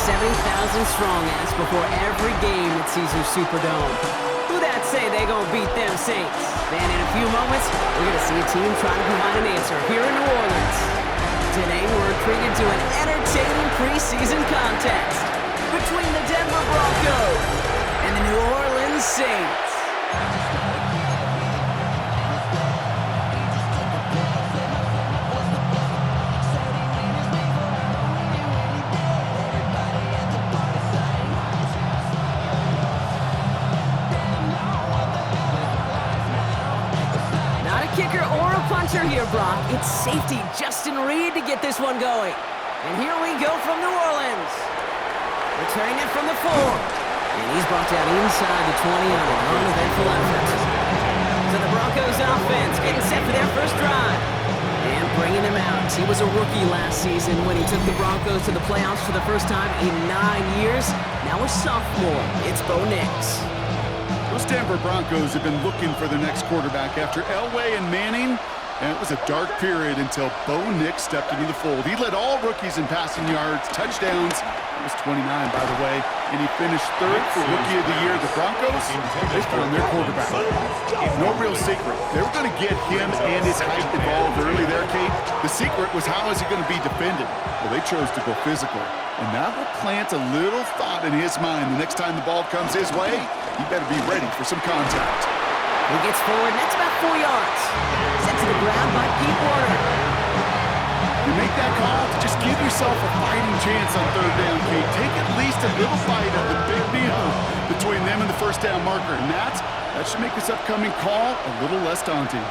70,000 strong as before every game at Caesars Superdome. Who that say they gonna beat them Saints? Man, in a few moments, we're gonna see a team trying to provide an answer here in New Orleans. Today, we're treated to an entertaining preseason contest between the Denver Broncos and the New Orleans Saints. Kicker or a puncher here, Brock. It's safety Justin Reed to get this one going. And here we go from New Orleans. Returning it from the 4. And he's brought down inside the 20 on an uneventful effort. So the Broncos offense getting set for their first drive. And bringing him out. He was a rookie last season when he took the Broncos to the playoffs for the first time in 9 years. Now a sophomore. It's Bo Nix. Those Denver Broncos have been looking for their next quarterback after Elway and Manning, and it was a dark period until Bo Nix stepped into the fold. He led all rookies in passing yards, touchdowns. It was 29, by the way, and he finished 3rd for Rookie of the Year. The Broncos, they found their quarterback. No real secret. They were going to get him and his height involved early there, Kate. The secret was how is he going to be defended? Well, they chose to go physical, and that will plant a little thought in his mind. The next time the ball comes his way, he better be ready for some contact. He gets forward, and that's about 4 yards. Sent to the ground by Pete Warner. You make that call to just give yourself a fighting chance on 3rd down, Kate. Take at least a little bite of the big meal between them and the first down marker. And that should make this upcoming call a little less daunting.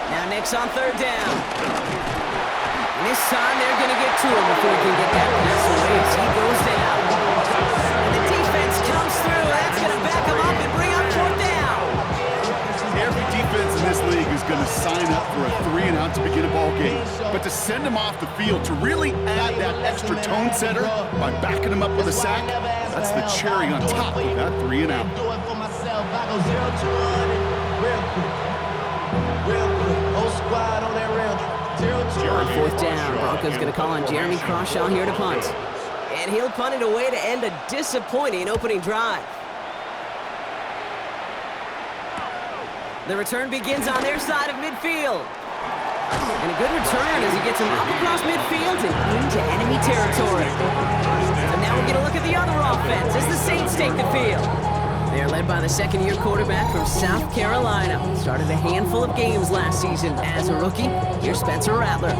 Now Nix on 3rd down. And this time they're going to get to him before he can get that pass away as he goes down. And the defense comes through. That's going to back him up and bring up 4th down. Every defense in this league is going to sign up for a 3-and-out to begin a ball game. But to send him off the field, to really add that extra tone setter by backing him up with a sack, that's the cherry on top of that 3-and-out. On 4th down, Broncos going to call on Jeremy Crawshaw here to punt. And he'll punt it away to end a disappointing opening drive. The return begins on their side of midfield. And a good return as he gets him up across midfield and into enemy territory. And now we're going to look at the other offense as the Saints take the field. They are led by the second-year quarterback from South Carolina. Started a handful of games last season as a rookie. Here's Spencer Rattler.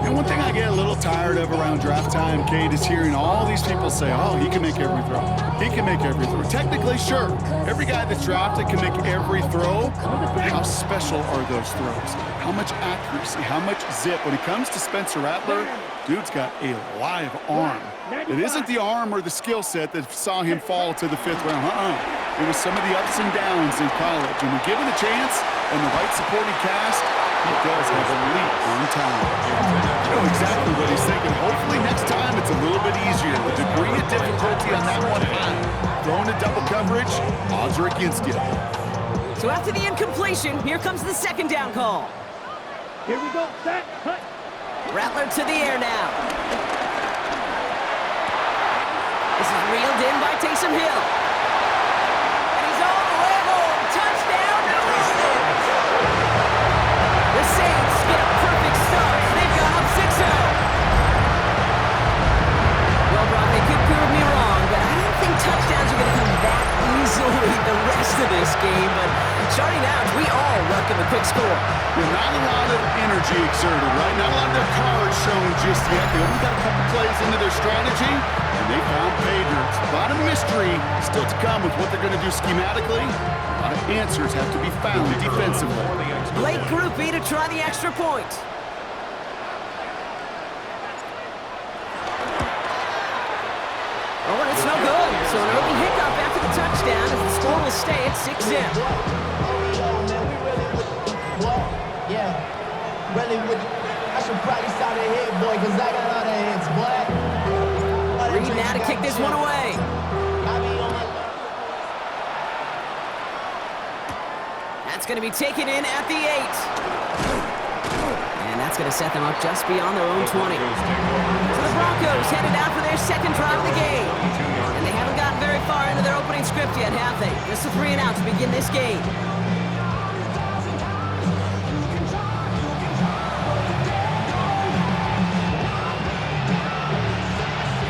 And one thing I get a little tired of around draft time, Kate, is hearing all these people say, oh, he can make every throw. He can make every throw. Technically, sure. Every guy that's drafted can make every throw. But how special are those throws? How much accuracy? How much zip? When it comes to Spencer Rattler, dude's got a live arm. It isn't the arm or the skill set that saw him fall to the 5th round. It was some of the ups and downs in college. And when given a chance and the right supporting cast, he does have a leap on time. You know exactly what he's thinking. Hopefully next time it's a little bit easier. The degree of difficulty on that one high. Throwing a double coverage, odds are against you. So after the incompletion, here comes the 2nd down call. Here we go, set, cut. Rattler to the air now. This is reeled in by Taysom Hill. And he's all the way home. Touchdown, New Orleans. The Saints get a perfect start. They've got up 6-0. Well, Brock, they could prove me wrong, but I don't think touchdowns are going to come that easily the rest of this game. But starting out, we all welcome a quick score. Well, not a lot of energy exerted, right? Not a lot of their cards shown just yet. They only got a couple plays into their strategy, and they found pay dirt. A lot of mystery still to come with what they're going to do schematically. A lot of answers have to be found defensively. Late groupie to try the extra point. Oh, and it's no good. So an early hiccup after the touchdown as the score will stay at 6-0. I should probably start a hit, boy, because I got all the hits, boy. Reed now to kick this one away. That's going to be taken in at the 8. And that's going to set them up just beyond their own 20. So the Broncos headed out for their second drive of the game. And they haven't gotten very far into their opening script yet, have they? Just a 3 and out to begin this game.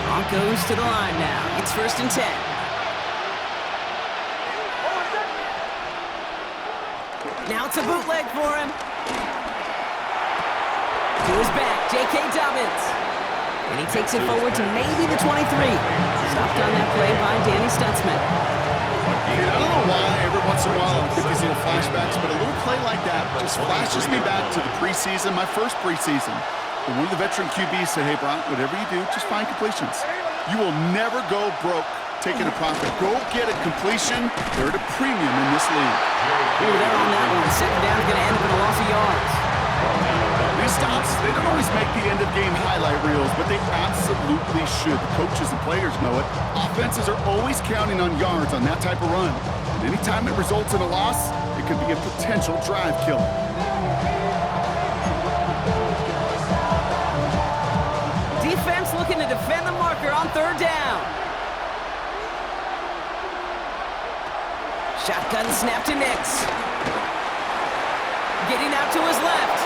Broncos to the line now. It's 1st and 10. Now it's a bootleg for him. To his back, J.K. Dobbins. And he takes it forward to maybe the 23. Stopped on that play by Danny Stutzman. I don't know why every once in a while I get these little flashbacks, but a little play like that just flashes me back to the preseason, my first preseason. And one of the veteran QBs said, hey, Bron, whatever you do, just find completions. You will never go broke taking a profit. Go get a completion. They're at a premium in this league. Ooh, they're on that one. Second down is going to end up in a loss of yards. These stops, they don't always make the end-of-game highlight reels, but they absolutely should. The coaches and players know it. Offenses are always counting on yards on that type of run. And anytime it results in a loss, it could be a potential drive killer. Defense looking to defend the marker on 3rd down. Shotgun snap to Nix. Getting out to his left.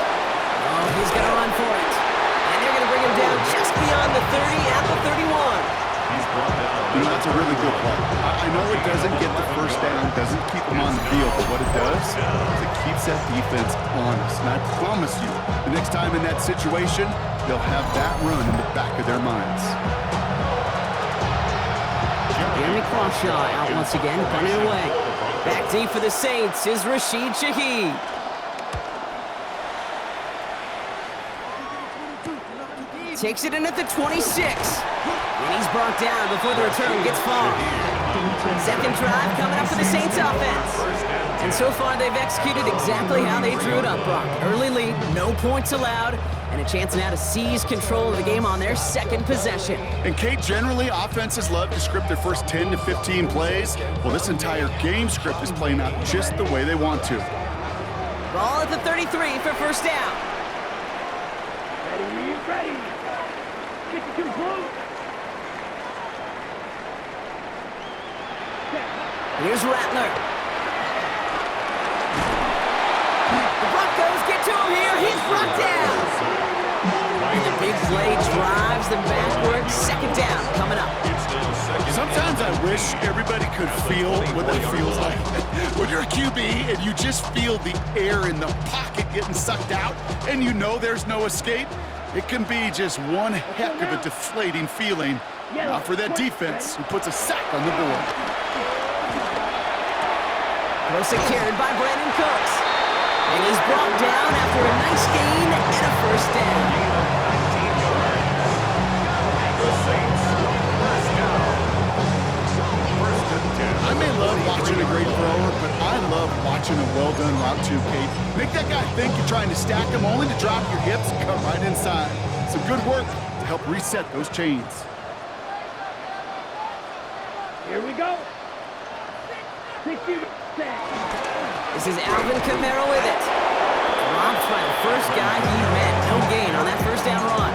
Oh, he's going to run for it. And they're going to bring him down just beyond the 30 at the 31. You know, that's a really good play. I know it doesn't get the first down, doesn't keep them on the field, but what it does is it keeps that defense honest. And I promise you, the next time in that situation, they'll have that run in the back of their minds. Jeremy Crawshaw out once again, punting away. Back deep for the Saints is Rashid Shaheed. Takes it in at the 26. And he's brought down before the return gets far. Second drive coming up for the Saints offense. And so far they've executed exactly how they drew it up, Brock. Early lead, no points allowed, and a chance now to seize control of the game on their second possession. And Kate, generally offenses love to script their first 10 to 15 plays. Well, this entire game script is playing out just the way they want to. Ball at the 33 for 1st down. Ready. Get you too close. Here's Rattler. The Broncos get to him here. He's brought down. And the big play drives them backwards. 2nd down coming up. Sometimes I wish everybody could feel what that feels like. When you're a QB and you just feel the air in the pocket getting sucked out and you know there's no escape, it can be just one heck of a deflating feeling. Not for that defense who puts a sack on the board. Well secured by Brandon Cooks. And he's brought down after a nice gain and a 1st down. I may love watching a great thrower, but I love watching a well-done route too, Kate. Make that guy think you're trying to stack him only to drop your hips and cut right inside. Some good work to help reset those chains. Here we go. 60 This is Alvin Kamara with it. Dropped by the first guy he met. No gain on that 1st down run.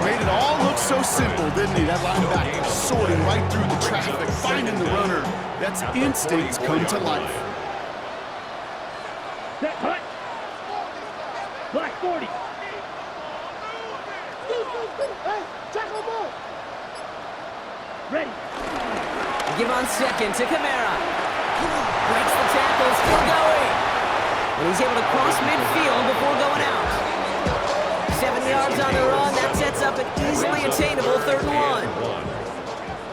Made it all look so simple, didn't he? That linebacker sorting right through the traffic, finding the runner. That's instincts come to life. Set hut. Black 40. Hey, tackle ball. Ready. Give on 2nd to Kamara. Breaks the tackle, still going. And he's able to cross midfield before going out. 7 yards on the run. That sets up an easily attainable 3rd and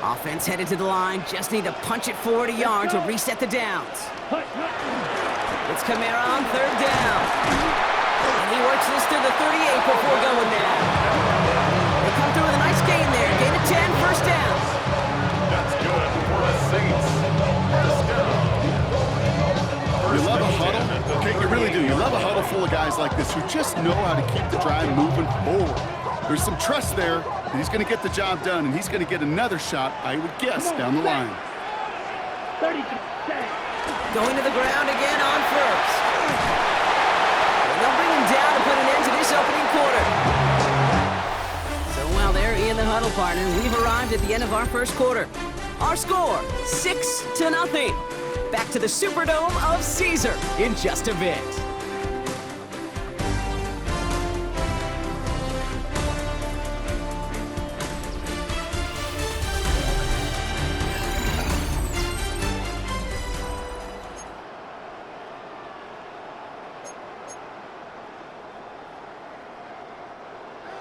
1. Offense headed to the line. Just need to punch it forward a yard to reset the downs. It's Kamara on 3rd down. And he works this to the 38 before going down. They come through with a nice gain there. Gain of 10, 1st down. That's good for the Saints. 1st down. You love a huddle? Okay, you really do. You love a huddle full of guys like this who just know how to keep the drive moving forward. There's some trust there that he's going to get the job done, and he's going to get another shot, I would guess, down the line. 30. Going to the ground again on 1st. And they'll bring him down partner, we've arrived at the end of our first quarter. Our score, 6-0. Back to the Superdome of Caesar in just a bit.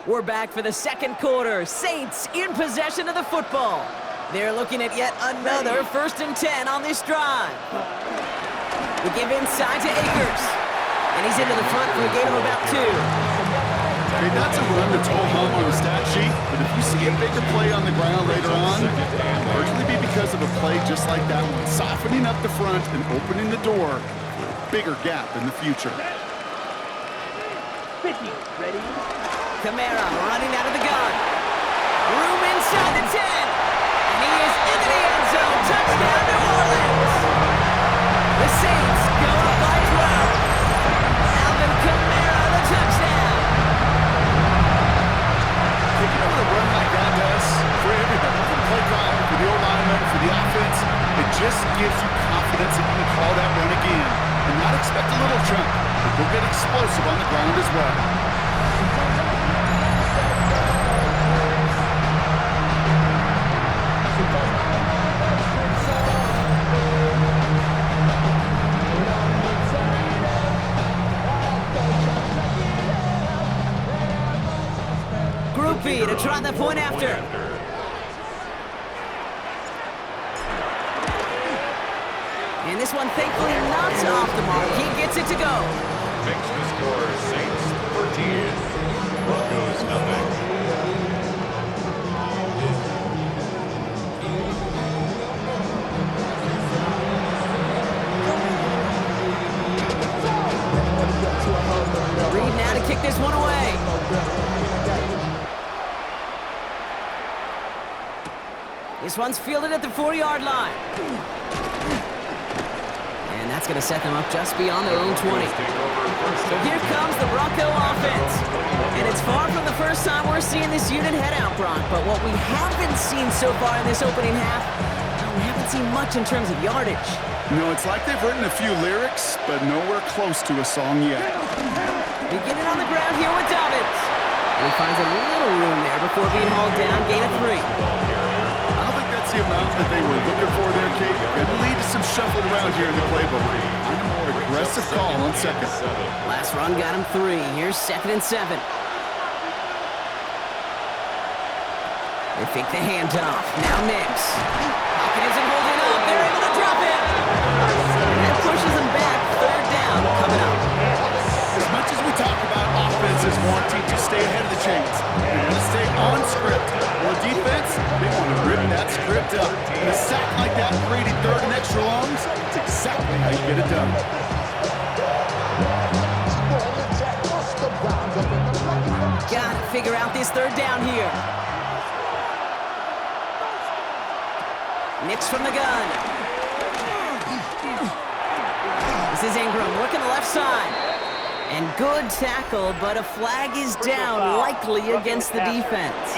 We're back for the second quarter. Saints in possession of the football. They're looking at yet another 1st and 10 on this drive. We give inside to Akers. And he's into the front for a gain of about 2. Okay, that's a run that's whole hum on the stat sheet, but if you see a bigger play on the ground later on, it'll largely be because of a play just like that one, softening up the front and opening the door for a bigger gap in the future. 50. Ready? Kamara running out of the gun. Room inside the 10. And he is into the end zone. Touchdown, New Orleans. The Saints go up by 12. Alvin Kamara, the touchdown. You know what a run like that does for everybody, for the play caller, for the O-lineman, for the offense? It just gives you confidence that you can call that run again and not expect a little jump, but go get explosive on the ground as well. Group B to try the point after. And this one thankfully not off the mark. He gets it to go. Makes the score Saints 14, Broncos nothing. Reed now to kick this one away. This one's fielded at the 4-yard line. And that's going to set them up just beyond their own 20. So here comes the Bronco offense. And it's far from the first time we're seeing this unit head out, Bronc. But what we haven't seen so far in this opening half, we haven't seen much in terms of yardage. No, it's like they've written a few lyrics, but nowhere close to a song yet. Beginning on the ground here with Dobbins. And he finds a little room there before being hauled down, gain of 3. I don't think that's the amount that they were looking for there, Kate. Could lead to some shuffling around here in the playbook. And a more aggressive call on second. Last run got him 3. Here's 2nd and 7. They fake the handoff. Now Nix. Pocket isn't holding up. They're able to drop it. And that pushes them back. 3rd down coming up. As much as we talk about offenses wanting to stay ahead of the chains, they want to stay on script. Or defense, they want to rip that script up. And a sack like that, creating 3rd and extra longs, it's exactly how you get it done. Gotta figure out this 3rd down here. Nix from the gun. This is Ingram working the left side. And good tackle, but a flag is down, likely against the defense.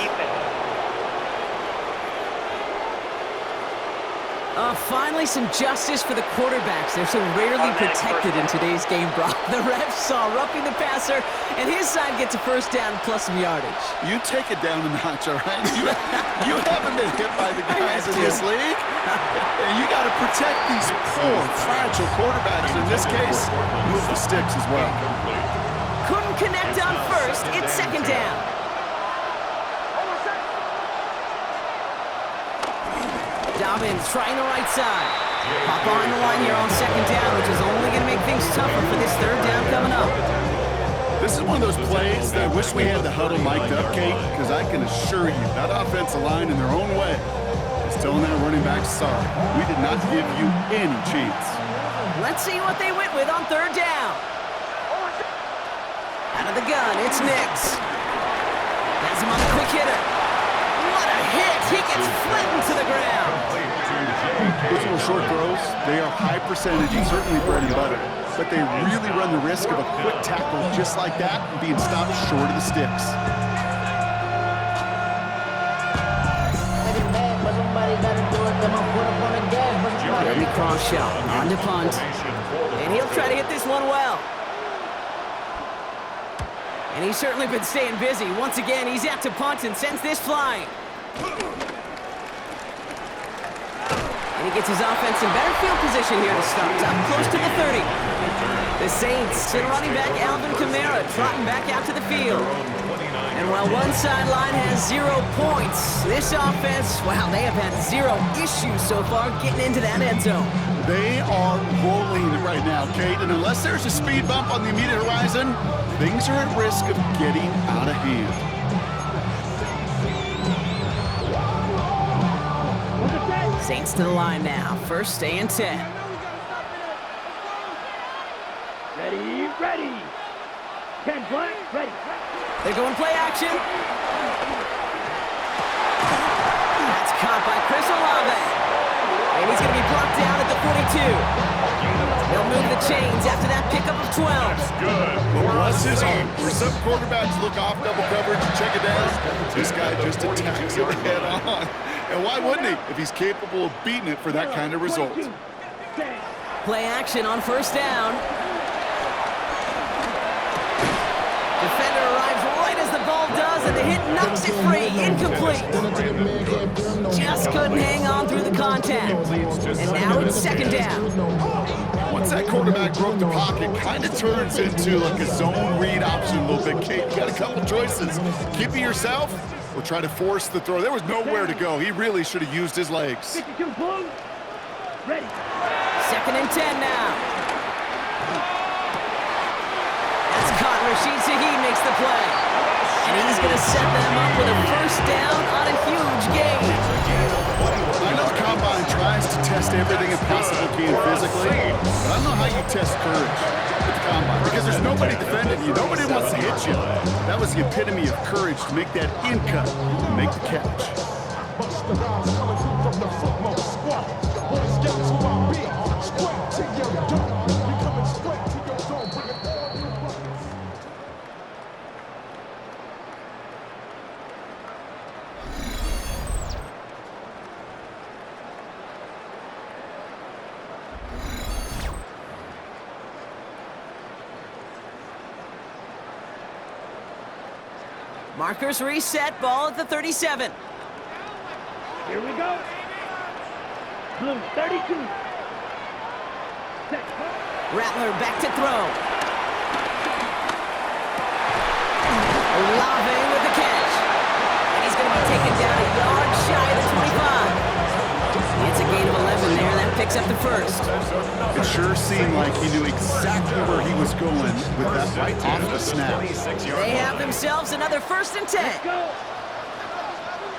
Finally, some justice for the quarterbacks. They're so rarely protected in today's game, Brock. The ref saw roughing the passer, and his side gets a 1st down plus some yardage. You take it down a notch, all right? You haven't been hit by the guys in this league. And you got to protect these poor, fragile quarterbacks. In this case, move the sticks as well. Couldn't connect on 1st. It's 2nd down. Dobbins trying the right side. Hop on the line here on 2nd down, which is only going to make things tougher for this 3rd down coming up. This is one of those plays that I wish we had the huddle mic'd up, Kate, because I can assure you that offensive line in their own way is telling that running back, sorry, we did not give you any chance. Let's see what they went with on 3rd down. Out of the gun, it's Nix. Has him on the quick hitter. What a hit! He gets flattened to the ground. Those little short throws, they are high percentage and certainly bread and butter, but they really run the risk of a quick tackle just like that and being stopped short of the sticks. better do it than my foot up on the gas. Dirty cross shot, on to punt. And he'll try to hit this one well. And he's certainly been staying busy. Once again, he's out to punt and sends this flying. And he gets his offense in better field position here to start. Up close to the 30. The Saints send running back Alvin Kamara trotting back out to the field. And while one sideline has 0 points, this offense, wow, they have had 0 issues so far getting into that end zone. They are rolling right now, Kate, and unless there's a speed bump on the immediate horizon, things are at risk of getting out of hand. Saints to the line now. First and 10. Ready, ready. 10 black, ready. They're going play action. That's caught by Chris Olave. And he's going to be blocked down at the 42. They'll move the chains after that pickup of 12. Well, bless his heart. Where some quarterbacks look off double coverage and check it down, this guy just attacks it head on. And why wouldn't he if he's capable of beating it for that kind of result? Play action on first down. Defender arrives right as the ball does, and the hit knocks it free. Incomplete. Just couldn't hang on through the contact. And now it's second down. Once that quarterback broke the pocket, kind of turns into like a zone read option a little bit. Kate, you got a couple choices. Keep it yourself or try to force the throw. There was nowhere to go. He really should have used his legs. 52 blue. Ready. Second and 10 now. That's caught. Rashid Shaheed makes the play. And he's going to set them up with a first down on a huge gain. I know the Combine tries to test everything it possibly can physically, but I don't know how you test courage with the Combine because there's nobody defending you. Nobody wants to hit you. That was the epitome of courage to make that in cut and make the catch. Markers reset, ball at the 37. Here we go. Blue, 32. Set. Rattler back to throw. Olave with the catch. And he's going to be taken down a yard shy of the 25. It's a gain of 11 there. That picks up the first. It sure seemed like he knew exactly where he was going with that right off the snap. They have themselves another first and 10. Go.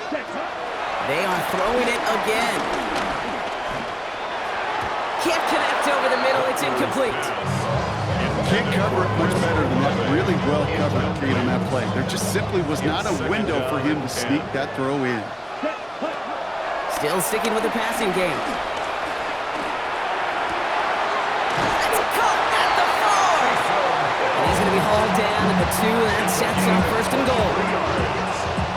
Set. They are throwing it again. Can't connect over the middle. It's incomplete. Can't cover it much better than that. Really well covered, Kate, on that play. There just simply was not a window for him to sneak that throw in. Still sticking with the passing game. That's caught at the 4. And he's going to be hauled down at the 2. That sets up first and goal.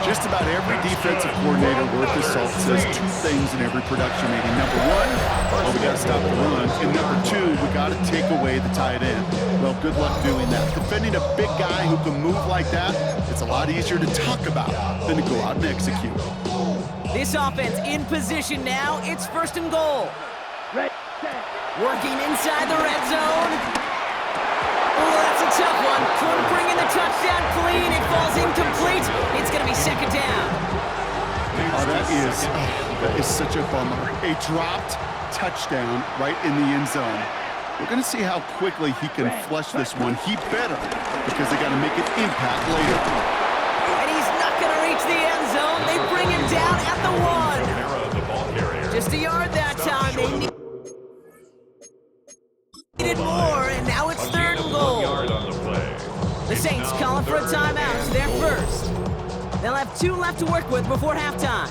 Just about every defensive coordinator worth his salt says 2 things in every production meeting. Number 1, well, we got to stop the run. And number 2, we got to take away the tight end. Well, good luck doing that. Defending a big guy who can move like that, it's a lot easier to talk about than to go out and execute. This offense in position now. It's first and goal. Red. Set. Working inside the red zone. Oh, that's a tough one. Couldn't bring in the touchdown clean. It falls incomplete. It's going to be second down. Oh, that is such a bummer. A dropped touchdown right in the end zone. We're going to see how quickly he can flush this one. He better, because they got to make an impact later. And he's not going to reach the end zone. They bring him down at the 1. Just a yard that time. They needed more, and now it's third and goal. The Saints calling for a timeout. They're first. They'll have 2 left to work with before halftime.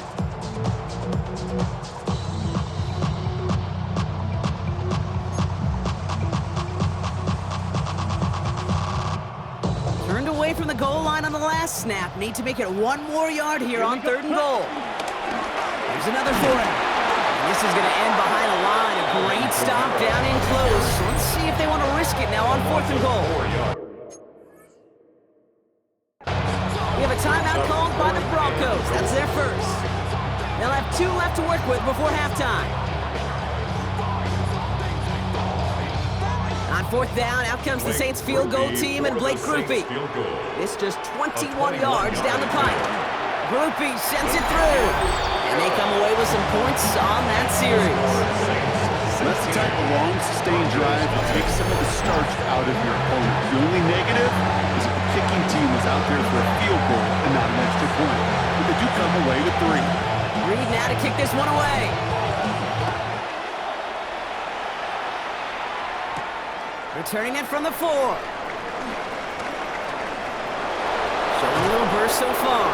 Turned away from the goal line on the last snap. Need to make it 1 more yard here on third and goal. Here's another for him. This is going to end behind a line. A great stop down in close. Let's see if they want to risk it now on 4th and goal. We have a timeout called by the Broncos. That's their first. They'll have 2 left to work with before halftime. On 4th down, out comes the Saints field goal team and Blake Grupe. It's just 21 yards down the pipe. Grupe sends it through. And they come away with some points on that series. That's the type of long, sustained drive that takes some of the starch out of your opponent. The only negative is if the kicking team was out there for a field goal and not an extra point. But they do come away with 3. Reed now to kick this one away. Returning it from the 4. Showing a little burst so far.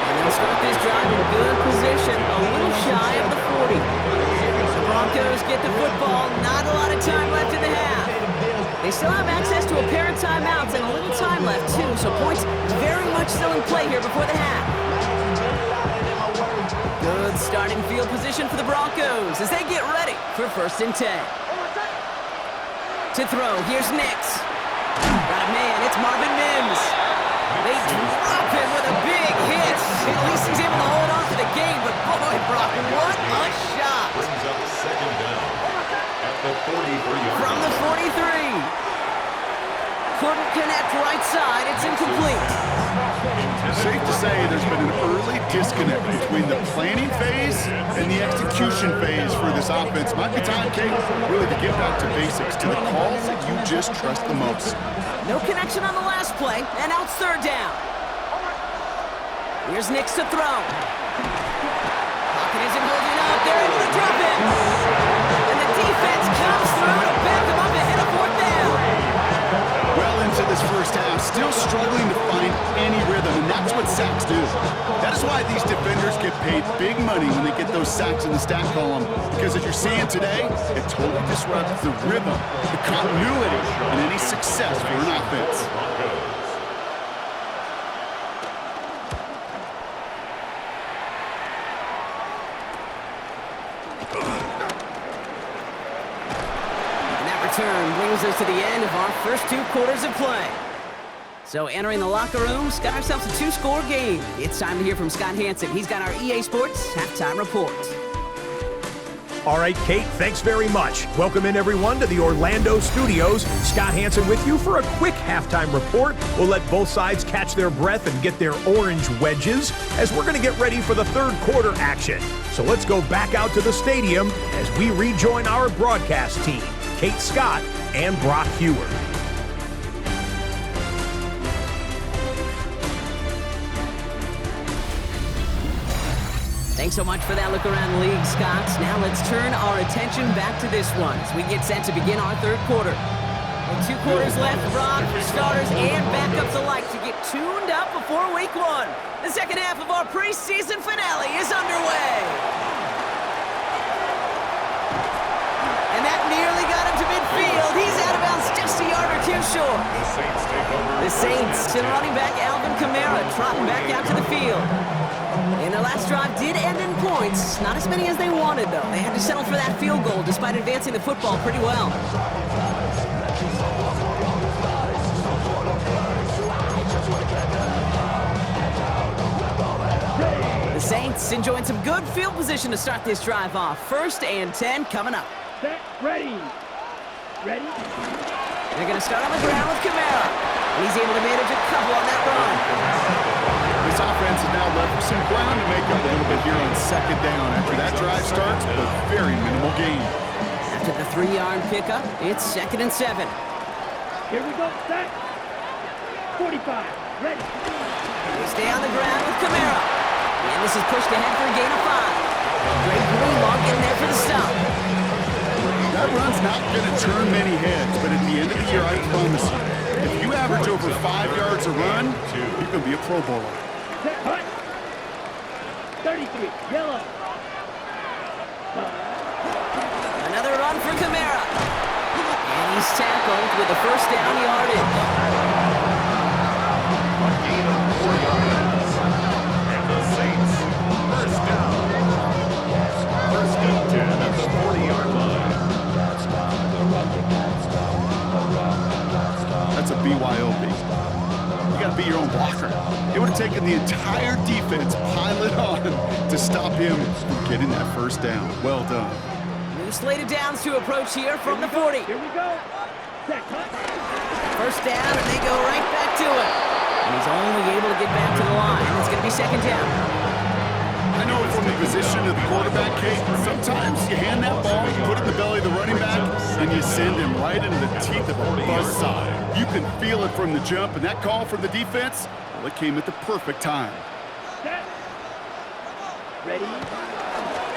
And they'll start this drive in good position, a little shy of the 40. The Broncos get the football, not a lot of time left in the half. They still have access to a pair of timeouts and a little time left too, so points very much still in play here before the half. Good starting field position for the Broncos as they get ready for 1st and 10. To throw, here's Nix. Got a man, it's Marvin Mims. They drop him with a big hit. At least he's able to hold on to the game, but boy, Brock, what a shot. Brings up 2nd down at the 43. From the 43. Couldn't connect right side, it's incomplete. Safe to say there's been an early disconnect between the planning phase and the execution phase for this offense. Might be time, Kate, really to get back to basics, to the calls that you just trust the most. No connection on the last play, and now it's 3rd down. Here's Nix to throw. Pocket isn't holding up, they're able to drop him. And the defense comes through to back them up ahead of 4th down. Well into this first half, still struggling to find any rhythm, and that's what sacks do. That is why these defenders get paid big money when they get those sacks in the stat column, because as you're seeing today, it totally disrupts the rhythm, the continuity, and any success for an offense. Turn brings us to the end of our first 2 quarters of play. So entering the locker rooms, got ourselves a 2-score game. It's time to hear from Scott Hansen. He's got our EA Sports halftime report. All right, Kate, thanks very much. Welcome in, everyone, to the Orlando studios. Scott Hansen with you for a quick halftime report. We'll let both sides catch their breath and get their orange wedges as we're going to get ready for the 3rd quarter action. So let's go back out to the stadium as we rejoin our broadcast team, Kate Scott and Brock Hewer. Thanks so much for that look around the league, Scott. Now let's turn our attention back to this one as we get set to begin our 3rd quarter. With 2 quarters left, Brock, for starters and backups alike to get tuned up before week 1. The second half of our preseason finale is underway. And that nearly got him to midfield. He's out of bounds just a yard or 2 short. The Saints take over. The Saints and running back Alvin Kamara trotting back out to the field. And their last drive did end in points. Not as many as they wanted, though. They had to settle for that field goal despite advancing the football pretty well. The Saints enjoying some good field position to start this drive off. 1st and 10 coming up. Set, ready. Ready? They're going to start on the ground with Kamara. And he's able to manage a couple on that run. This offense is now left with some ground to make up a little bit here on 2nd down after that drive starts with a very minimal gain. After the 3-yard pickup, it's 2nd and 7. Here we go. Set. 45. Ready. They stay on the ground with Kamara. And this is pushed ahead for a gain of 5. Great Greenlaw getting there for the stop. That run's not going to turn many heads, but at the end of the year, I promise you, if you average over 5 yards a run, you're going to be a Pro Bowler. Set. Hut. 33. Yellow. Another run for Kamara. And he's tackled with the 1st down yardage. A gain of 4 yards. And the Saints, 1st down. 1st and That's a BYOB. You got to be your own blocker. It would have taken the entire defense pile it on to stop him from getting that first down. Well done. New slated downs to approach here from the 40. Here we go. Set, cut. First down, and they go right back to it. And he's only able to get back to the line. It's going to be second down. I know from the position of the quarterback, Kate, sometimes you hand that ball, you put it in the belly of the running back, and you send him right into the teeth of a buzzsaw. You can feel it from the jump, and that call from the defense, well, it came at the perfect time. Set. Ready.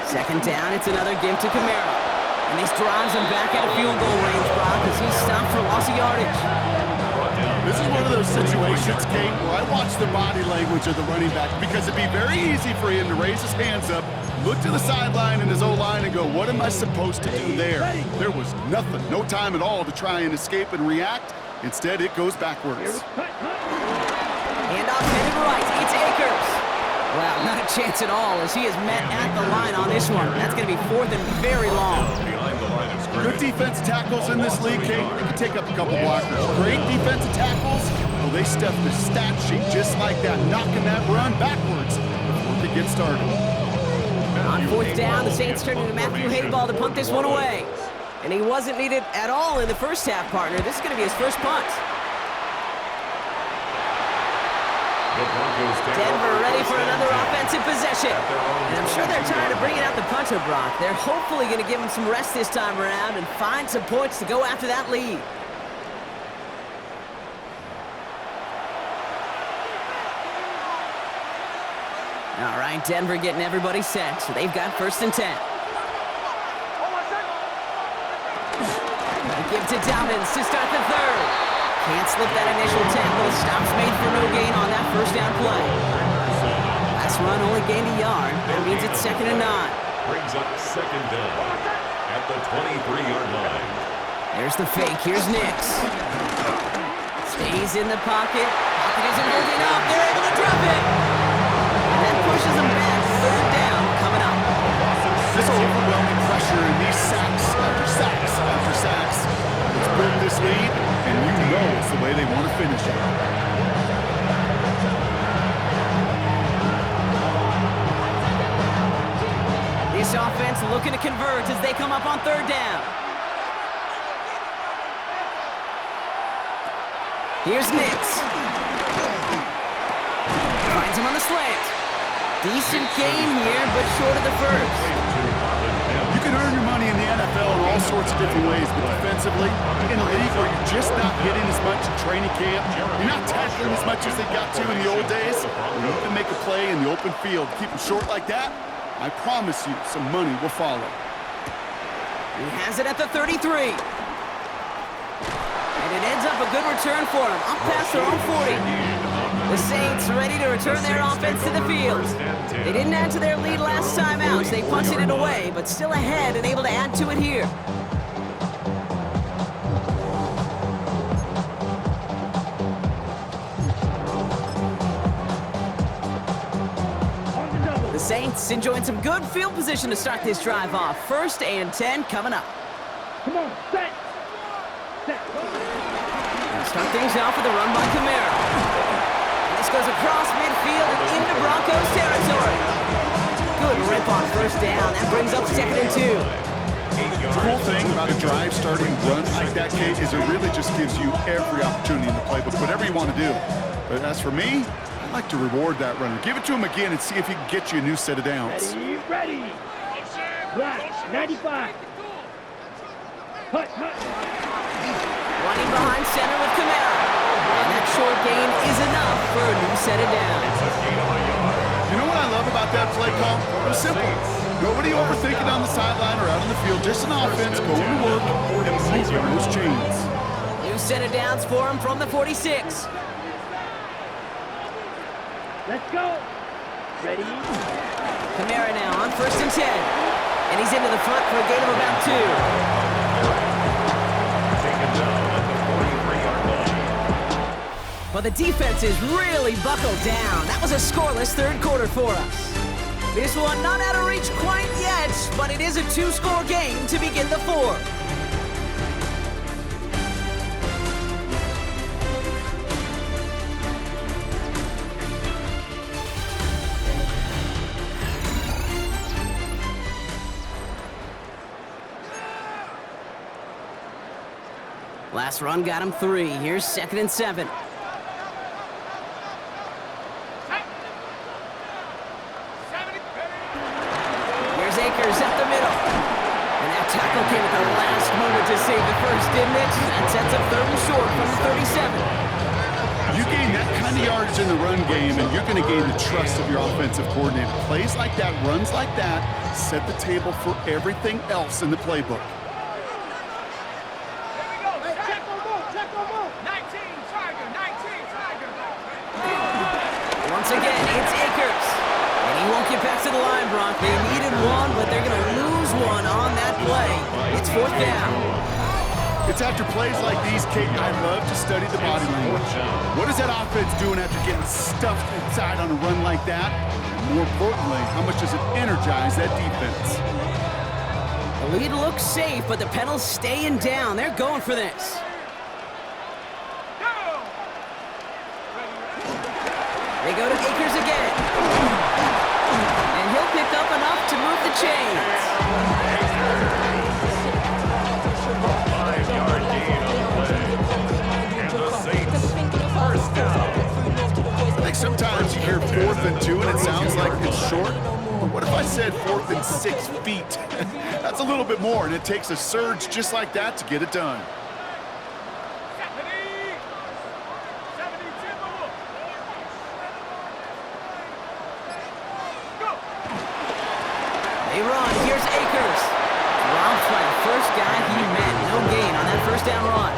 Second down, it's another give to Kamara. And this drives him back at a field goal range, Brock, as he's stopped for loss of yardage. This is one of those situations, Kate, where I watch the body language of the running back because it'd be very easy for him to raise his hands up, look to the sideline in his O-line and go, what am I supposed to do there? There was nothing, no time at all to try and escape and react. Instead, it goes backwards. Handoff headed right. It's Akers. Well, not a chance at all as he is met at the line on this one. That's going to be fourth and very long. Good defensive tackles in this league, Kate. They can take up a couple blockers. Great defensive tackles. Well, they stuff the stat sheet just like that, knocking that run backwards before they get started. On fourth down, the Saints turn to Matthew Hayball to punt this one away. And he wasn't needed at all in the first half, partner. This is going to be his first punt. Denver ready for another offensive possession. And I'm sure they're tired of bringing out the punter, Brock. They're hopefully going to give him some rest this time around and find some points to go after that lead. All right, Denver getting everybody set, so they've got first and 10. They give to Dobbins to start the third. Can't slip that initial tackle. Stops made for no gain on that first down play. Last run only gained a yard. That means it's second and 9. Brings up second down at the 23-yard line. There's the fake. Here's Nix. Stays in the pocket. Pocket isn't moving up. They're able to drop it. And that pushes them back. Third down coming up. This overwhelming pressure and these sacks after sacks after sacks. It's built this lead, and you know it's the way they want to finish it. This offense looking to converge as they come up on third down. Here's Nix. Finds him on the slant. Decent game here, but short of the first. You can earn your money in the NFL in all sorts of different ways, but defensively, in a league where you're just not hitting as much in training camp, you're not tackling as much as they got to in the old days, when you can make a play in the open field, keep them short like that, I promise you some money will follow. He has it at the 33. And it ends up a good return for him, up past their own 40. The Saints ready to return their offense to the field. They didn't add to their lead last time out, so they punted it away, but still ahead and able to add to it here. The Saints enjoying some good field position to start this drive off. First and 10 coming up. Come on, set. Set. Start things off with a run by Kamara. This goes across midfield and into Broncos territory. Good rip on first down. That brings up second and 2. The cool thing about a drive starting run like that, Kate, is it really just gives you every opportunity in the playbook, whatever you want to do. But as for me, I like to reward that runner. Give it to him again and see if he can get you a new set of downs. Ready, ready. Black, 95. Hut, hut. Running behind center with Kamara. And that short gain is enough for a new set of downs. You know what I love about that play call? It was simple. Nobody overthinking on the sideline or out on the field. Just an offense going to work and moving those chains. New set of downs for him from the 46. Let's go. Ready. Kamara now on first and 10. And he's into the front for a gain of about 2. Taken down at the 43-yard line. But the defense is really buckled down. That was a scoreless third quarter for us. This one not out of reach quite yet, but it is a 2-score game to begin the fourth. Last run got him 3. Here's 2nd and 7. Here's Akers up the middle. And that tackle came at the last moment to save the first, didn't it? That sets up 3rd and short from the 37. You gain that kind of yardage in the run game, and you're going to gain the trust of your offensive coordinator. Plays like that, runs like that, set the table for everything else in the playbook. Once again, it's Akers. And he won't get back to the line, Brock. They needed one, but they're going to lose one on that play. It's 4th down. It's after plays like these, Kate, I love to study the body language. What is that offense doing after getting stuffed inside on a run like that? And more importantly, how much does it energize that defense? The lead looks safe, but the Penals staying down. They're going for this. They go to Akers again. And he'll pick up enough to move the chains. 5-yard gain on the play. And the Saints, 1st down. I think sometimes you hear 4th and 2 and it sounds like it's short. But what if I said 4th and 6 feet? That's a little bit more, and it takes a surge just like that to get it done. They run. Here's Akers. Dropped by the first guy he met. No gain on that 1st down run.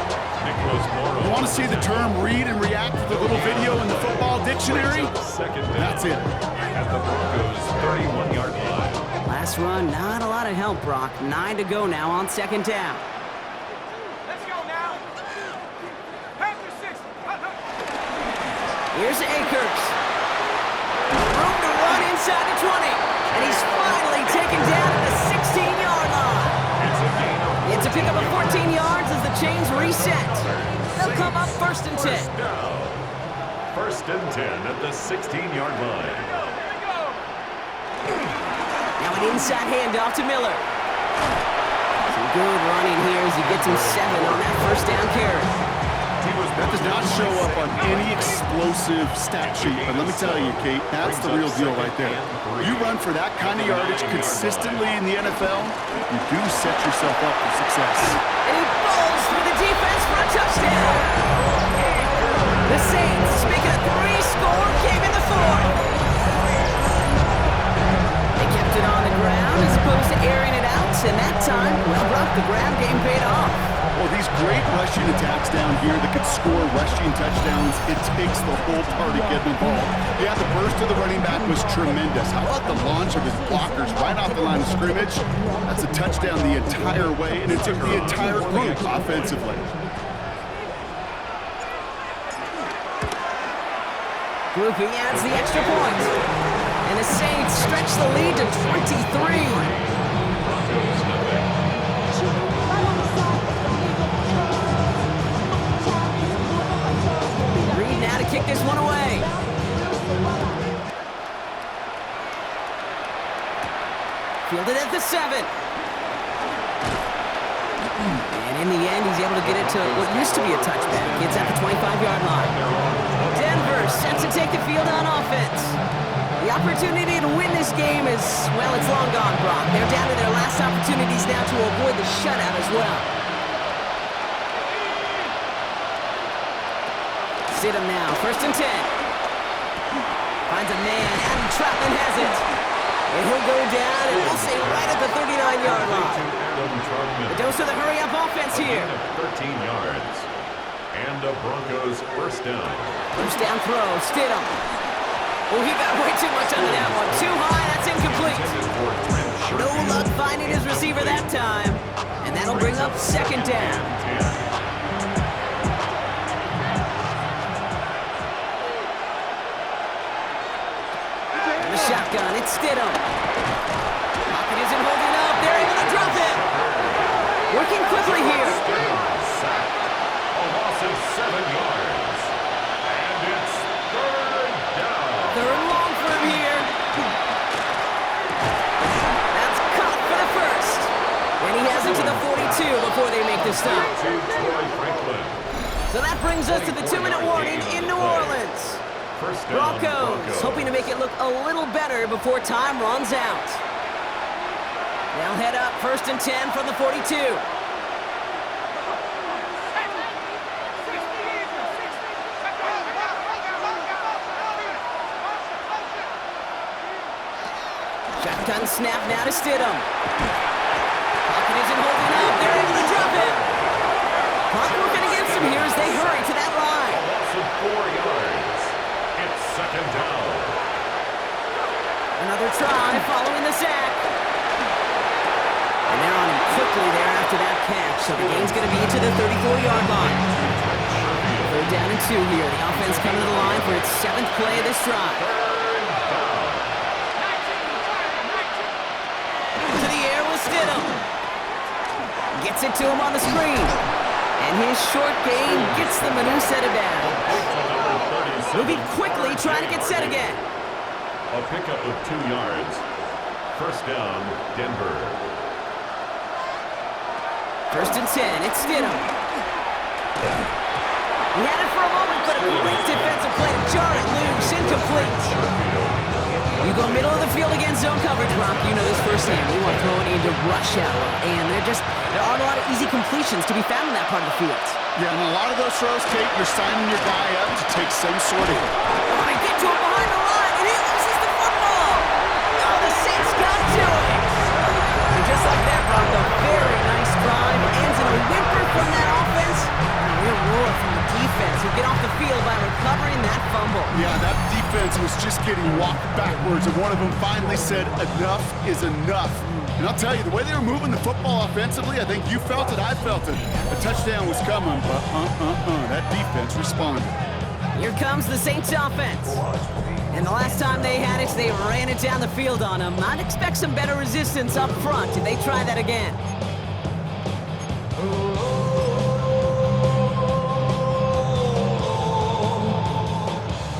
You want to see the term read and react to the little video in the football dictionary? That's it. At the Broncos' 31-yard line. Last run, not a lot of help, Brock. 9 to go now on 2nd down. Let's go now. Panther 6. Here's Akers. Room to run inside the 20. And he's finally taken down at the 16-yard line. It's a pickup of 14 yards as the chains reset. They'll come up 1st and 10. 1st and 10 at the 16-yard line. Now an inside handoff to Miller. Some good running here as he gets him 7 on that 1st down carry. That does not show up on any explosive stat sheet, but let me tell you, Kate, that's the real deal right there. You run for that kind of yardage consistently in the NFL, you do set yourself up for success. And he falls through the defense for a touchdown. The Saints making a 3-score game in the 4th. They kept it on the ground as opposed to airing it out, and that time, well, Brock, the ground game paid off. Well, these great rushing attacks down here that could score rushing touchdowns, it takes the whole party getting involved. Yeah, the burst of the running back was tremendous. How about the launch of his blockers right off the line of scrimmage? That's a touchdown the entire way, and it took the entire group offensively. Grouping adds the extra point. And the Saints stretch the lead to 23. Now to kick this one away. Fielded at the 7. And in the end, he's able to get it to what used to be a touchback. It's at the 25-yard line. Denver set to take the field on offense. The opportunity to win this game is, well, it's long gone, Brock. They're down to their last opportunities now to avoid the shutout as well. Sit him now, 1st and 10. Finds a man, Adam Troutman has it. And he'll go down, and we'll say right at the 39-yard line. The dose of the hurry-up offense here. 13 yards. And the Broncos' 1st down. 1st down throw, Stidham. Oh, he got way too much under that one. Too high, that's incomplete. No luck finding his receiver that time. And that'll bring up 2nd down. Shotgun, it's Stidham. Pocket isn't holding up. They're able to drop it. Working quickly here. A loss of 7 yards. And it's 3rd down. 3rd and long for him here. That's caught for the 1st. And he has it to the 42 before they make this time. To Troy Franklin. So that brings us to the 2-minute warning in New Orleans. First down, Broncos hoping to make it look a little better before time runs out. They'll head up 1st and 10 from the 42. Shotgun snap now to Stidham. Pocket isn't holding up. They're able to drop him. Clock working against him here as they hurry to that line. A loss of 4 yards. It's second down. Another try following the sack. And they're on him quickly there after that catch. So the game's going to be to the 34-yard line. 3rd down and 2 here. The offense coming to the line for its 7th play of this drive. To the air with Stidham. Gets it to him on the screen. And his short gain gets them a new set of downs. Moving quickly, trying to get set again. A pickup of 2 yards. First down, Denver. 1st and 10, it's Stidham. He had it for a moment, but a great defensive play to jar it loose, incomplete. You go middle of the field against zone coverage, Brock. You know this firsthand. You want to throw it into rush hour, and there aren't a lot of easy completions to be found in that part of the field. Yeah, and a lot of those throws, Kate, you're signing your guy up to take some sort of... Oh, they get to him behind the line, and he loses the football. Oh, the Saints got to it. And just like that, Brock, a very nice drive ends in a whimper from that offense. And a real roar from the defense who get off the field by recovering that fumble. Yeah, that defense was just getting walked backwards, and one of them finally said, enough is enough. And I'll tell you, the way they were moving the football offensively, I think you felt it, I felt it. A touchdown was coming, but that defense responded. Here comes the Saints offense. And the last time they had it, they ran it down the field on them. I'd expect some better resistance up front if they try that again.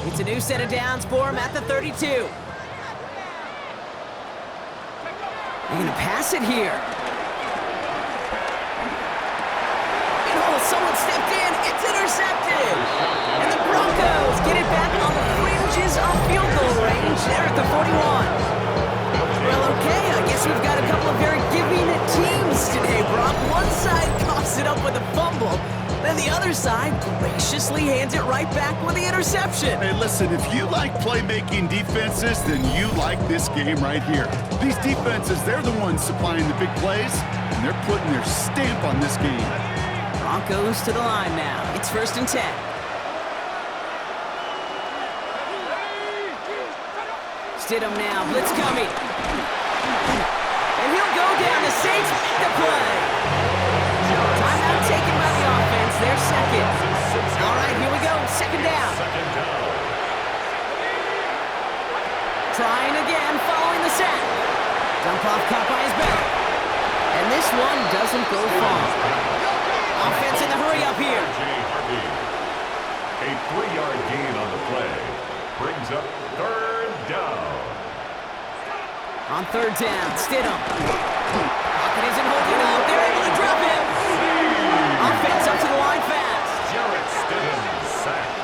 It's a new set of downs for him at the 32. They're going to pass it here. Oh, someone stepped in. It's intercepted. And the Broncos get it back on the fringes of field goal range. They're at the 41. Well, okay, I guess we've got a couple of very giving teams today, Brock. One side coughs it up with a fumble. Then the other side graciously hands it right back with the interception. Hey, listen, if you like playmaking defenses, then you like this game right here. These defenses, they're the ones supplying the big plays, and they're putting their stamp on this game. Broncos to the line now. It's 1st and 10. Stidham now, blitz coming. And he'll go down. The Saints make the play. Timeout taken by the offense. They're second. All right, here we go. 2nd down. Trying again, following the sack. Dump off caught by his back. And this one doesn't go far. Offense in the hurry up here. A 3-yard gain on the play brings up 3rd down. On 3rd down, Stidham. Pocket isn't holding up. They're able to drop him. Offense up to the line fast. Jarrett Stidham sacked.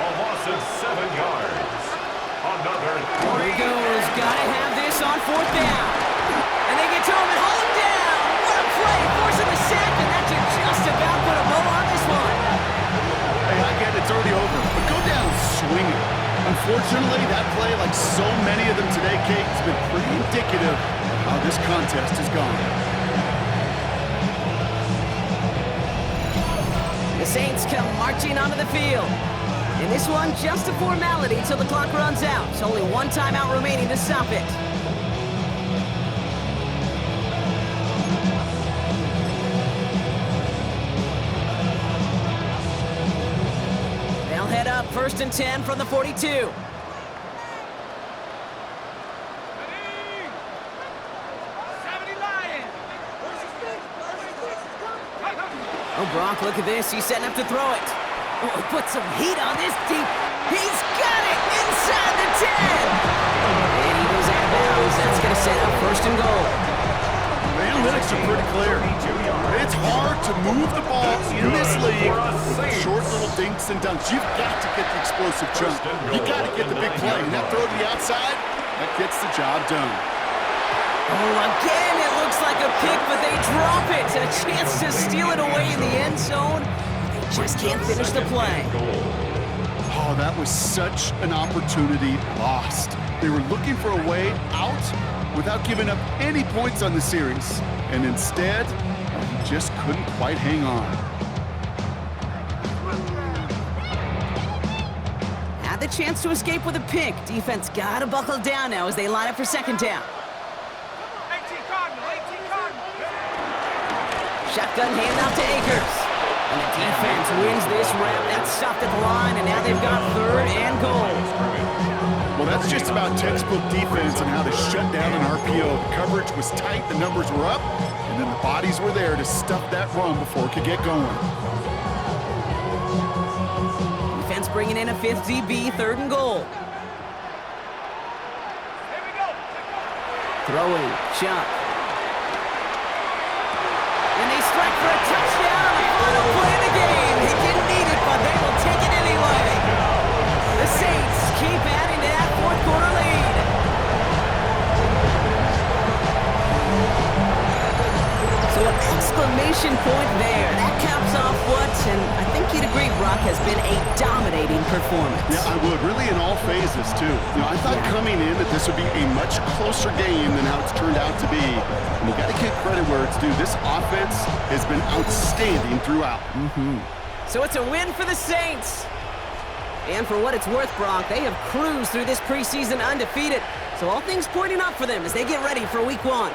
A loss of 7 yards. Another 3. Here he goes. Gotta have this on 4th down. And they get to him and haul him down. What a play. Forcing the sack, and that should just about put a bow on this one. Hey, I get it, it's already over, but go down swinging. Unfortunately, that play, like so many of them today, Kate, has been pretty indicative of how this contest has gone. The Saints come marching onto the field. And this one, just a formality till the clock runs out. It's only one timeout remaining to stop it. They'll head up 1st and 10 from the 42. Oh, Brock, look at this. He's setting up to throw it. Oh, put some heat on this deep. He's got it inside the 10. And he goes out of bounds. That's going to set up 1st and goal. They analytics are pretty clear. It's hard to move the ball in this league with short little dinks and dunks. You've got to get the explosive jump. You've got to get the big play. And that throw to the outside, that gets the job done. Oh, again, it looks like a pick, but they drop it. A chance to steal it away in the end zone. They just can't finish the play. Oh, that was such an opportunity lost. They were looking for a way out without giving up any points on the series. And instead, he just couldn't quite hang on. Had the chance to escape with a pick. Defense gotta buckle down now as they line up for second down. 18 Cardinal, 18 Cardinal. Shotgun handoff to Akers. And the defense wins this round. That's stopped at the line, and now they've got third and goal. Well, that's just about textbook defense and how to shut down an RPO. The coverage was tight, the numbers were up, and then the bodies were there to stuff that run before it could get going. Defense bringing in a fifth DB, third and goal. Here we go. Throwing, Chuck. And they strike for a touchdown. Final play of the game. He didn't need it, but they will take it anyway. The Saints keep adding to that fourth quarter lead. So an exclamation point there. That caps off what, and I think you'd agree, Brock, has been a dominating performance. Yeah, I would. Really in all phases, too. I thought coming in that this would be a much closer game than how it's turned out to be. And you got to give credit where it's due. This offense has been outstanding throughout. So it's a win for the Saints. And for what it's worth, Brock, they have cruised through this preseason undefeated. So all things pointing up for them as they get ready for week 1.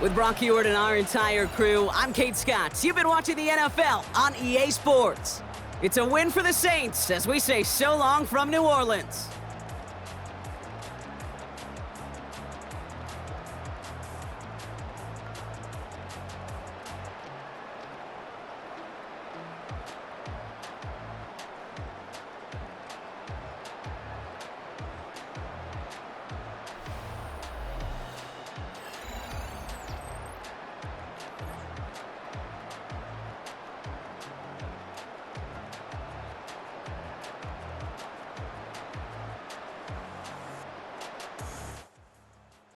With Brock Heward and our entire crew, I'm Kate Scott. You've been watching the NFL on EA Sports. It's a win for the Saints as we say so long from New Orleans.